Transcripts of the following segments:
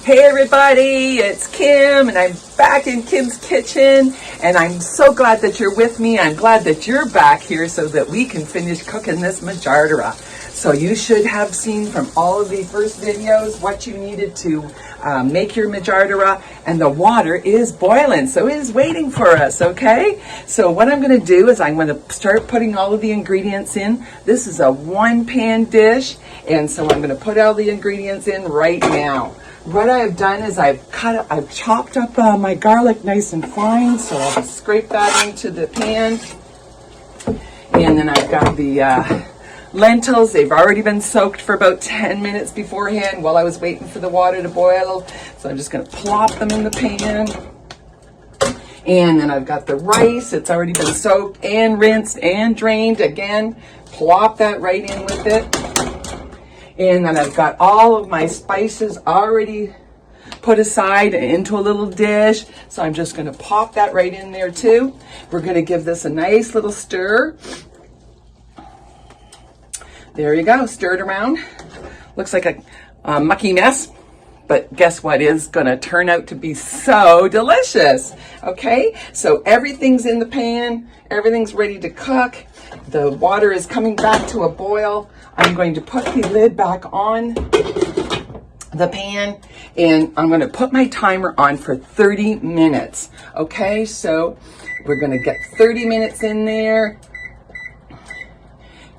Hey everybody, it's Kim and I'm back in Kim's kitchen and I'm so glad that you're with me. I'm glad that you're back here so that we can finish cooking this Majaddara. So you should have seen from all of the first videos what you needed to make your Majaddara, and the water is boiling, so it is waiting for us, okay? So what I'm going to do is I'm going to start putting all of the ingredients in. This is a one-pan dish, and so I'm going to put all the ingredients in right now. What I've done is I've chopped up my garlic nice and fine, so I'll just scrape that into the pan. And then I've got the lentils. They've already been soaked for about 10 minutes beforehand while I was waiting for the water to boil. So I'm just going to plop them in the pan. And then I've got the rice. It's already been soaked and rinsed and drained. Again, plop that right in with it. And then I've got all of my spices already put aside into a little dish. So I'm just going to pop that right in there too. We're going to give this a nice little stir. There you go, stir it around. Looks like a mucky mess, but guess what is going to turn out to be so delicious. Okay, so everything's in the pan. Everything's ready to cook. The water is coming back to a boil. I'm going to put the lid back on the pan, and I'm going to put my timer on for 30 minutes. Okay, so we're going to get 30 minutes in there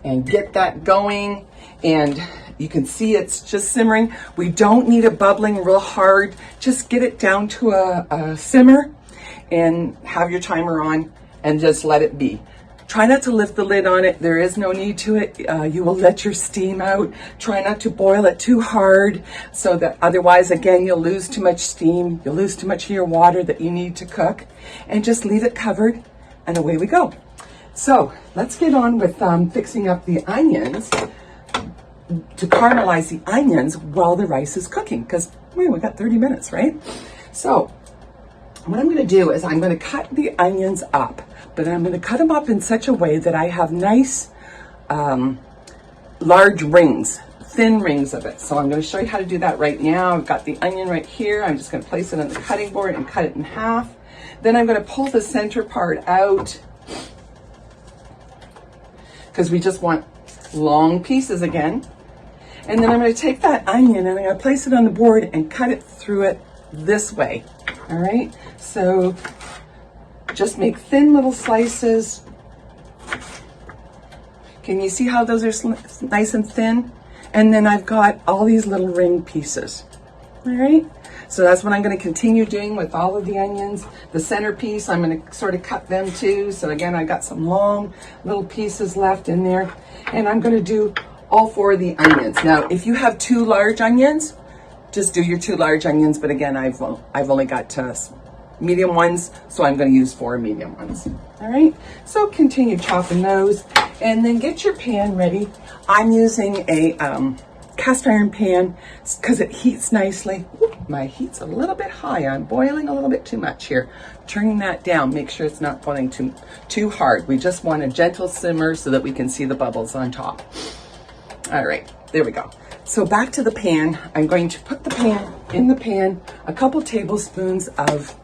and get that going. And you can see it's just simmering. We don't need it bubbling real hard. Just get it down to a simmer and have your timer on and just let it be. Try not to lift the lid on it. There is no need to it. You will let your steam out. Try not to boil it too hard, so that otherwise, again, you'll lose too much steam. You'll lose too much of your water that you need to cook. And just leave it covered, and away we go. So let's get on with fixing up the onions, to caramelize the onions while the rice is cooking, because we got 30 minutes, right? So what I'm going to do is I'm going to cut the onions up, but I'm going to cut them up in such a way that I have nice large rings, thin rings of it. So I'm going to show you how to do that right now. I've got the onion right here. I'm just going to place it on the cutting board and cut it in half. Then I'm going to pull the center part out, because we just want long pieces again. And then I'm going to take that onion and I'm going to place it on the board and cut it through it this way. All right, so just make thin little slices. Can you see how those are nice and thin? And then I've got all these little ring pieces. All right, so that's what I'm going to continue doing with all of the onions. The centerpiece, I'm going to sort of cut them too. So again, I got some long little pieces left in there, and I'm going to do all 4 of the onions. Now, if you have 2 large onions, just do your 2 large onions. But again, I've only got medium ones, so I'm going to use 4 medium ones. All right, so continue chopping those, and then get your pan ready. I'm using a cast iron pan because it heats nicely. My heat's a little bit high. I'm boiling a little bit too much here. Turning that down, make sure it's not boiling too hard. We just want a gentle simmer so that we can see the bubbles on top. All right, there we go. So back to the pan. I'm going to put in the pan a couple tablespoons of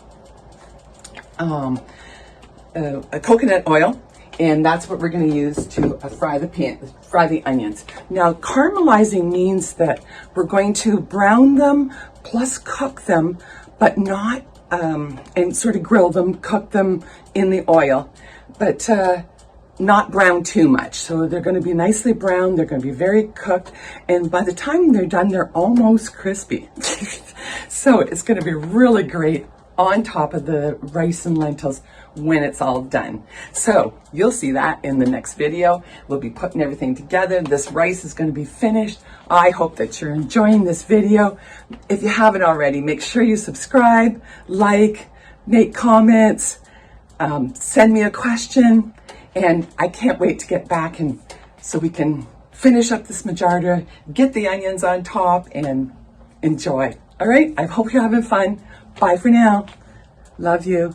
coconut oil, and that's what we're going to use to fry the onions. Now, caramelizing means that we're going to brown them plus cook them, but not and sort of grill them, cook them in the oil, but not brown too much. So they're going to be nicely brown. They're going to be very cooked, and by the time they're done, they're almost crispy. So it's going to be really great on top of the rice and lentils when it's all done. So you'll see that in the next video. We'll be putting everything together. This rice is going to be finished. I hope that you're enjoying this video. If you haven't already, make sure you subscribe, like, make comments, send me a question. And I can't wait to get back and so we can finish up this Majaddara, get the onions on top, and enjoy. All right, I hope you're having fun. Bye for now. Love you.